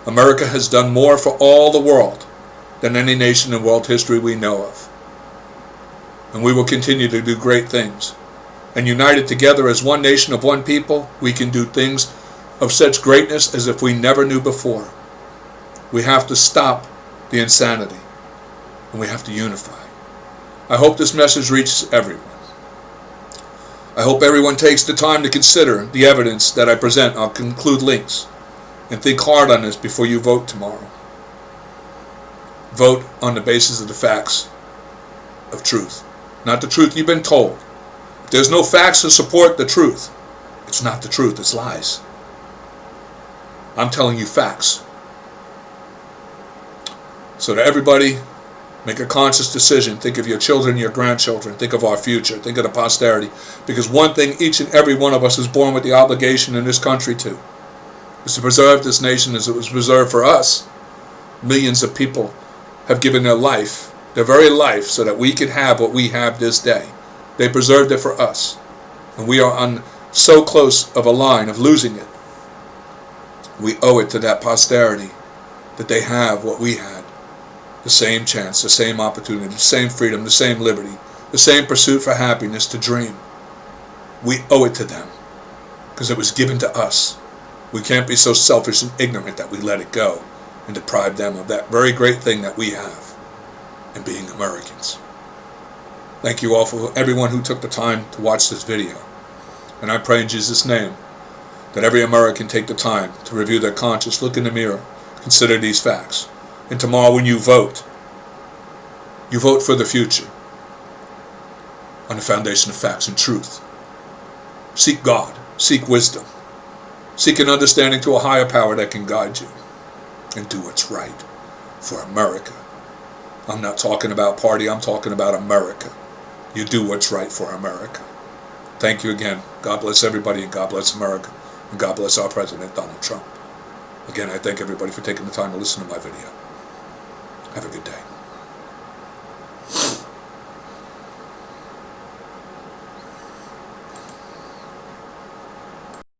America has done more for all the world than any nation in world history we know of. And we will continue to do great things. And united together as one nation of one people, we can do things of such greatness as if we never knew before. We have to stop the insanity, and we have to unify. I hope this message reaches everyone. I hope everyone takes the time to consider the evidence that I present. I'll include links. And think hard on this before you vote tomorrow. Vote on the basis of the facts of truth, not the truth you've been told. If there's no facts to support the truth, it's not the truth, it's lies. I'm telling you facts. So to everybody, make a conscious decision. Think of your children, your grandchildren. Think of our future. Think of the posterity. Because one thing each and every one of us is born with the obligation in this country to, is to preserve this nation as it was preserved for us. Millions of people have given their life, their very life, so that we could have what we have this day. They preserved it for us. And we are on so close of a line of losing it. We owe it to that posterity that they have what we had. The same chance, the same opportunity, the same freedom, the same liberty, the same pursuit for happiness, to dream. We owe it to them because it was given to us. We can't be so selfish and ignorant that we let it go and deprive them of that very great thing that we have in being Americans. Thank you all for everyone who took the time to watch this video. And I pray in Jesus' name that every American take the time to review their conscience, look in the mirror, consider these facts. And tomorrow when you vote for the future on the foundation of facts and truth. Seek God, seek wisdom, seek an understanding to a higher power that can guide you, and do what's right for America. I'm not talking about party, I'm talking about America. You do what's right for America. Thank you again. God bless everybody, and God bless America, and God bless our President, Donald Trump. Again, I thank everybody for taking the time to listen to my video. Have a good day.